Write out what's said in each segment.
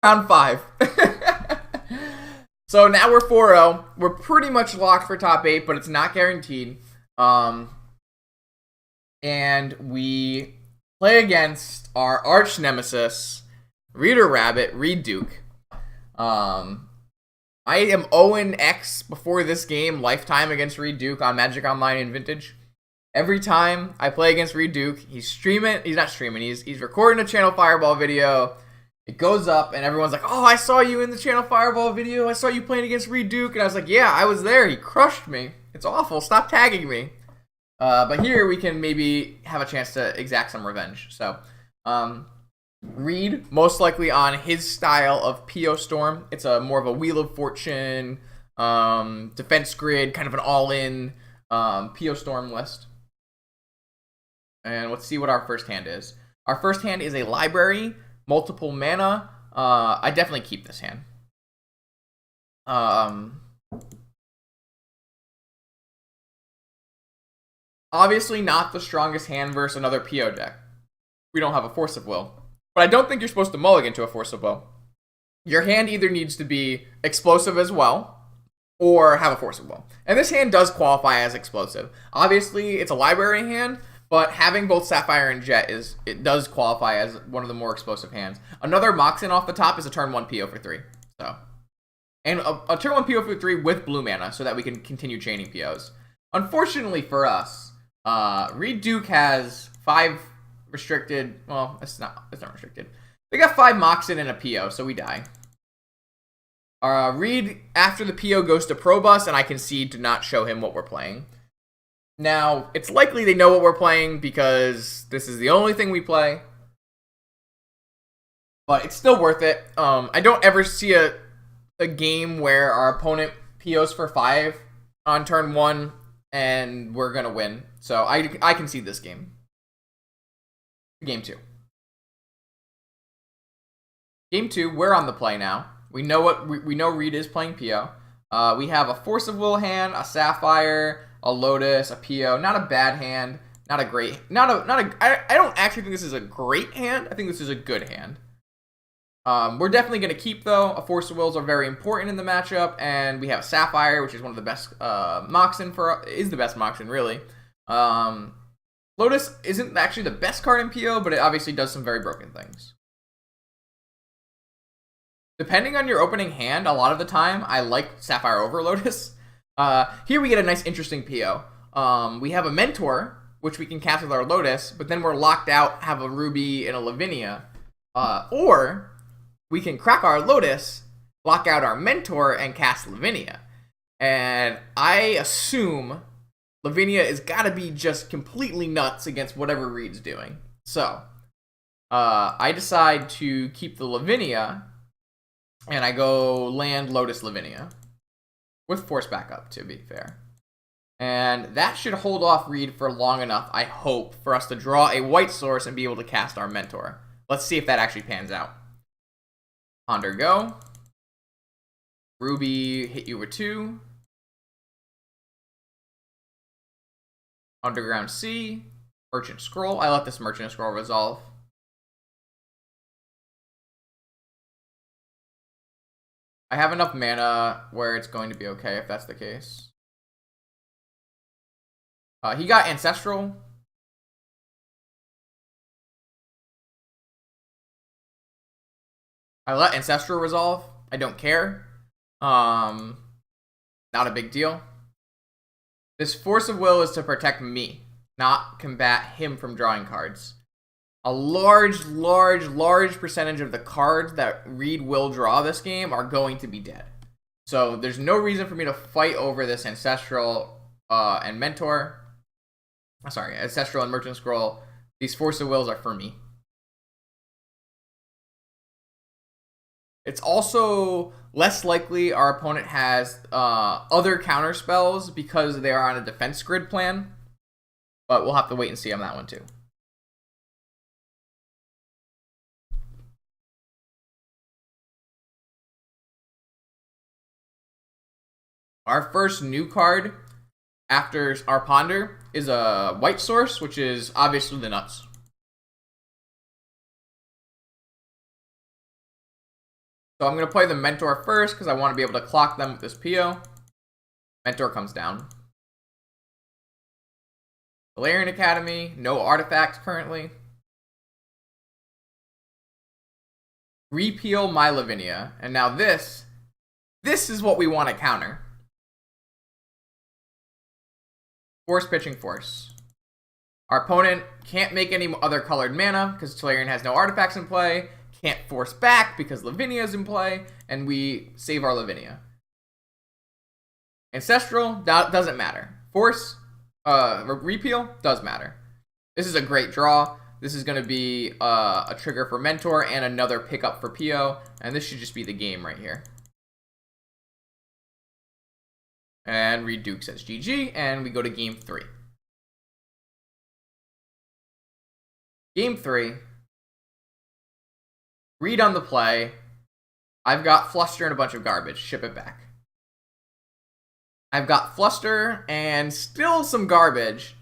Round 5. So now we're 4-0. We're pretty much locked for top 8, but it's not guaranteed. And we play against our arch nemesis, Reader Rabbit, Reid Duke. I am 0-X before this game, lifetime against Reid Duke on Magic Online and Vintage. Every time I play against Reid Duke, he's not streaming, he's recording a Channel Fireball video. It goes up, and everyone's like, oh, I saw you in the Channel Fireball video. I saw you playing against Reid Duke. And I was like, yeah, I was there. He crushed me. It's awful. Stop tagging me. But here we can maybe have a chance to exact some revenge. So, Reid, most likely on his style of PO Storm. It's more of a Wheel of Fortune, defense grid, kind of an all-in PO Storm list. And let's see what our first hand is. Our first hand is a library, multiple mana. I definitely keep this hand. Obviously not the strongest hand versus another PO deck. We don't have a Force of Will. But I don't think you're supposed to mulligan to a Force of Will. Your hand either needs to be explosive as well, or have a Force of Will. And this hand does qualify as explosive. Obviously, it's a library hand, but having both Sapphire and Jet, it does qualify as one of the more explosive hands. Another Moxen off the top is a turn 1 PO for 3. So, and a turn 1 PO for 3 with blue mana so that we can continue chaining POs. Unfortunately for us, Reid Duke has 5 restricted. Well, it's not restricted. They got 5 Moxen and a PO, so we die. Reid, after the PO, goes to Probus, and I concede to not show him what we're playing. Now, it's likely they know what we're playing because this is the only thing we play. But it's still worth it. I don't ever see a game where our opponent POs for 5 on turn 1 and we're going to win. So I concede this game. Game 2. Game 2, we're on the play now. We know we know Reid is playing PO. We have a Force of Will hand, a Sapphire, a Lotus, a PO. Not a bad hand. Not a great. I don't actually think this is a great hand. I think this is a good hand. We're definitely going to keep, though. A Force of Wills are very important in the matchup, and we have a Sapphire, which is one of the best Moxen is the best Moxen, really. Lotus isn't actually the best card in PO, but it obviously does some very broken things. Depending on your opening hand, a lot of the time, I like Sapphire over Lotus. Here we get a nice, interesting PO. We have a Mentor, which we can cast with our Lotus, but then we're locked out, have a Ruby and a Lavinia. Or we can crack our Lotus, lock out our Mentor, and cast Lavinia. And I assume Lavinia is gotta be just completely nuts against whatever Reid's doing. So, I decide to keep the Lavinia, and I go land Lotus Lavinia. With Force backup, to be fair. And that should hold off Reid for long enough, I hope, for us to draw a white source and be able to cast our Mentor. Let's see if that actually pans out. Ponder go. Ruby hit you with 2. Underground Sea. Merchant Scroll. I let this Merchant Scroll resolve. I have enough mana where it's going to be okay if that's the case. He got Ancestral. I let Ancestral resolve. I don't care. Not a big deal. This Force of Will is to protect me, not combat him from drawing cards. A large percentage of the cards that Reid will draw this game are going to be dead. So there's no reason for me to fight over this Ancestral and Mentor. Sorry, Ancestral and Merchant Scroll. These Force of Wills are for me. It's also less likely our opponent has other counter spells because they are on a defense grid plan. But we'll have to wait and see on that one too. Our first new card after our Ponder is a white source, which is obviously the nuts. So I'm going to play the Mentor first because I want to be able to clock them with this PO. Mentor comes down. Valerian Academy, no artifacts currently. Repeal my Lavinia. And now this is what we want to counter. Force Pitching Force. Our opponent can't make any other colored mana because Tolarian has no artifacts in play. Can't force back because Lavinia is in play. And we save our Lavinia. Ancestral, that doesn't matter. Force, Repeal, does matter. This is a great draw. This is going to be a trigger for Mentor and another pickup for PO. And this should just be the game right here. And Reid Duke says GG, and we go to game 3. Game 3. Reid on the play. I've got Fluster and a bunch of garbage. Ship it back. I've got Fluster and still some garbage.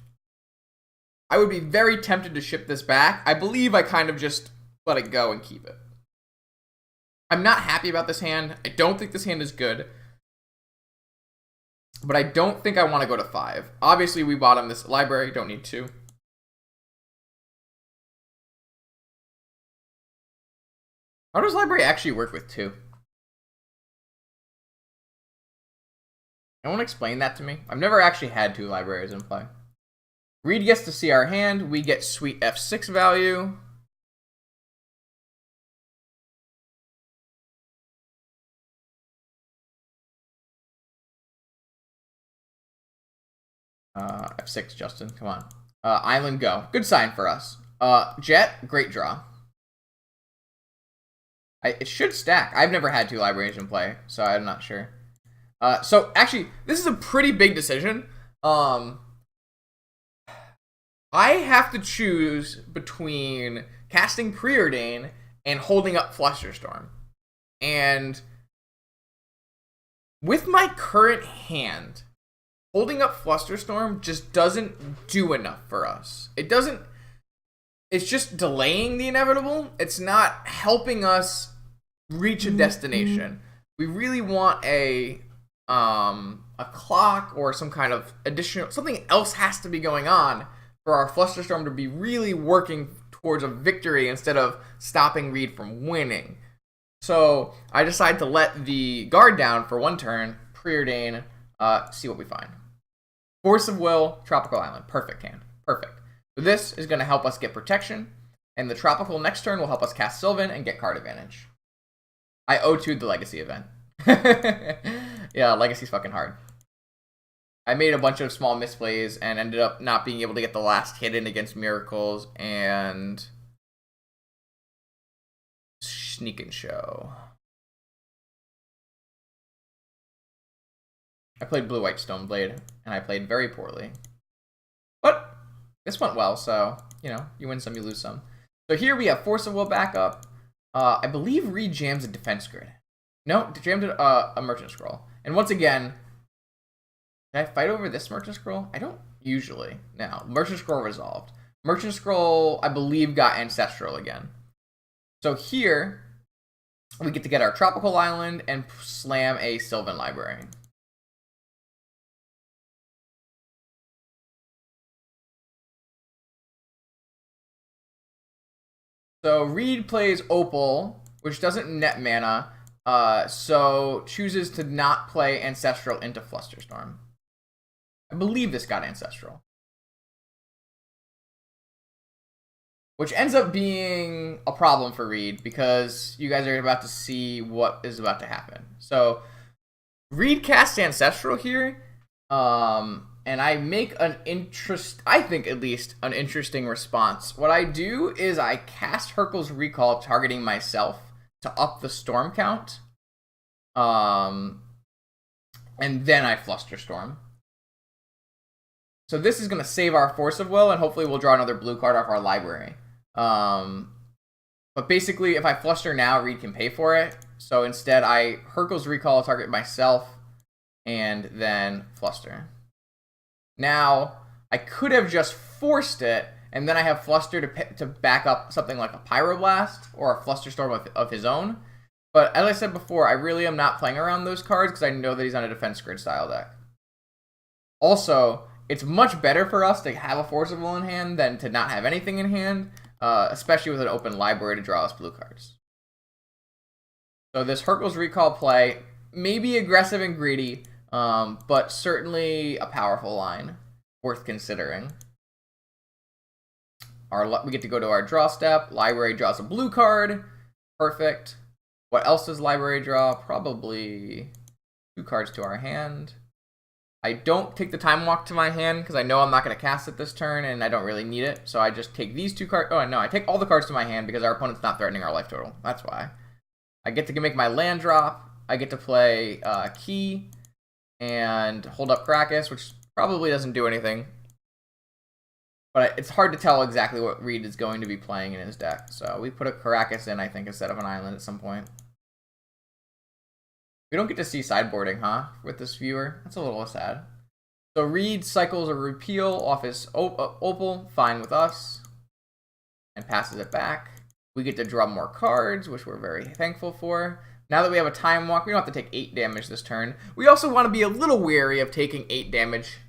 I would be very tempted to ship this back. I believe I kind of just let it go and keep it. I'm not happy about this hand. I don't think this hand is good. But I don't think I want to go to 5. Obviously, we bottom this library. Don't need to. How does library actually work with 2? Anyone explain that to me? I've never actually had 2 libraries in play. Reid gets to see our hand. We get sweet F6 value. F6, Justin. Come on. Island go. Good sign for us. Jet, great draw. It should stack. I've never had 2 libraries in play, so I'm not sure. So actually, this is a pretty big decision. I have to choose between casting Preordain and holding up Flusterstorm. And with my current hand, holding up Flusterstorm just doesn't do enough for us. It's just delaying the inevitable. It's not helping us reach a destination. We really want a clock or some kind of additional, something else has to be going on for our Flusterstorm to be really working towards a victory instead of stopping Reid from winning. So I decide to let the guard down for 1 turn, Preordain, see what we find. Force of Will, Tropical Island. Perfect hand. Perfect. So this is going to help us get protection, and the Tropical next turn will help us cast Sylvan and get card advantage. I O2'd the Legacy event. Yeah, Legacy's fucking hard. I made a bunch of small misplays and ended up not being able to get the last hit in against Miracles and Sneak and Show. I played Blue-White Stoneblade, and I played very poorly. But this went well, so, you know, you win some, you lose some. So here we have Force of Will backup. I believe Reid jams a Defense Grid. No, jammed a Merchant Scroll. And once again, did I fight over this Merchant Scroll? I don't usually. Now, Merchant Scroll resolved. Merchant Scroll, I believe, got Ancestral again. So here, we get to get our Tropical Island and slam a Sylvan Library. So Reid plays Opal, which doesn't net mana, so chooses to not play Ancestral into Flusterstorm. I believe this got Ancestral. Which ends up being a problem for Reid, because you guys are about to see what is about to happen. So Reid casts Ancestral here, and I make I think at least, an interesting response. What I do is I cast Hurkyl's Recall targeting myself to up the storm count. And then I Flusterstorm. So this is going to save our Force of Will, and hopefully we'll draw another blue card off our library. But basically, if I Fluster now, Reid can pay for it. So instead, I Hurkyl's Recall target myself, and then Fluster. Now, I could have just forced it, and then I have Fluster to back up something like a Pyroblast or a Flusterstorm of his own. But as I said before, I really am not playing around those cards because I know that he's on a defense grid style deck. Also, it's much better for us to have a Forcible in hand than to not have anything in hand, especially with an open library to draw us blue cards. So this Hercules Recall play may be aggressive and greedy, but certainly a powerful line worth considering. We get to go to our draw step. Library draws a blue card. Perfect. What else does library draw? Probably 2 cards to our hand. I don't take the Time Walk to my hand because I know I'm not going to cast it this turn and I don't really need it. So I just take these 2 cards. Oh, no, I take all the cards to my hand because our opponent's not threatening our life total. That's why. I get to make my land drop. I get to play Key and hold up Krakus, which probably doesn't do anything. But it's hard to tell exactly what Reid is going to be playing in his deck. So we put a Krakus in, I think, instead of an island at some point. We don't get to see sideboarding, huh, with this viewer? That's a little sad. So Reid cycles a repeal off his Opal, fine with us, and passes it back. We get to draw more cards, which we're very thankful for. Now that we have a Time Walk, we don't have to take 8 damage this turn. We also want to be a little wary of taking 8 damage.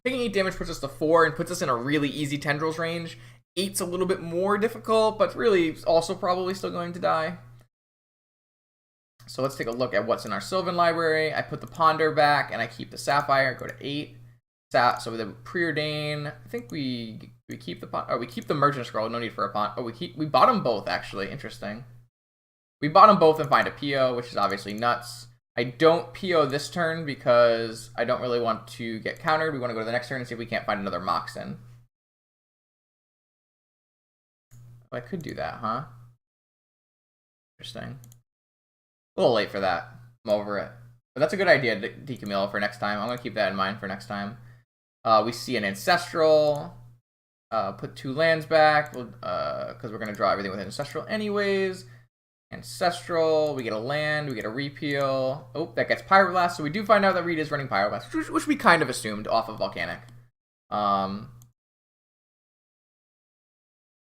Taking 8 damage puts us to 4 and puts us in a really easy Tendrils range. 8's a little bit more difficult, but really also probably still going to die. So let's take a look at what's in our Sylvan library. I put the Ponder back, and I keep the Sapphire, go to 8. So with the Preordain, I think we keep the we keep the Merchant Scroll, no need for a Pond. Oh, we bought them both, actually. Interesting. We bought them both and find a PO, which is obviously nuts. I don't PO this turn because I don't really want to get countered. We want to go to the next turn and see if we can't find another Moxen. Oh, I could do that, huh? Interesting. A little late for that. I'm over it. But that's a good idea, Decamillo, for next time. I'm going to keep that in mind for next time. We see an Ancestral. Put 2 lands back because we're going to draw everything with Ancestral anyways. Ancestral, we get a land, we get a repeal. Oh, that gets Pyroblast, so we do find out that Reid is running Pyroblast, which we kind of assumed off of Volcanic.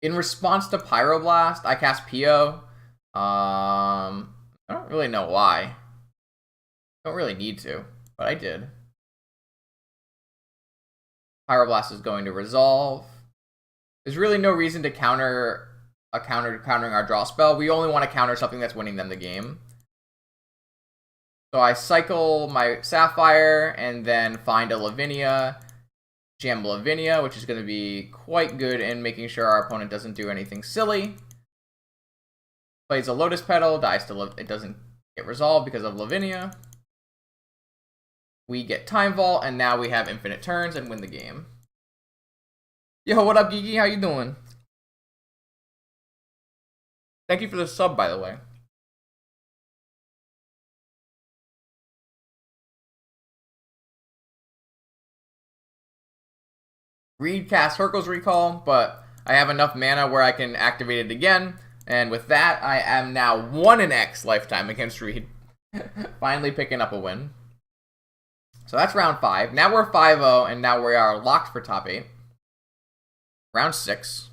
In response to Pyroblast, I cast PO. I don't really know why. Don't really need to, but I did. Pyroblast is going to resolve. There's really no reason to countering our draw spell. We only want to counter something that's winning them the game. So I cycle my Sapphire and then find a Lavinia, jam Lavinia, which is going to be quite good in making sure our opponent doesn't do anything silly. Plays a Lotus Petal, dies to it doesn't get resolved because of Lavinia. We get Time Vault, and now we have infinite turns and win the game. Yo, what up, Geeky? How you doing? Thank you for the sub, by the way. Reid casts Hercules Recall, but I have enough mana where I can activate it again. And with that, I am now 1-X lifetime against Reid. Finally picking up a win. So that's round 5. Now we're 5-0, and now we are locked for top 8. Round 6.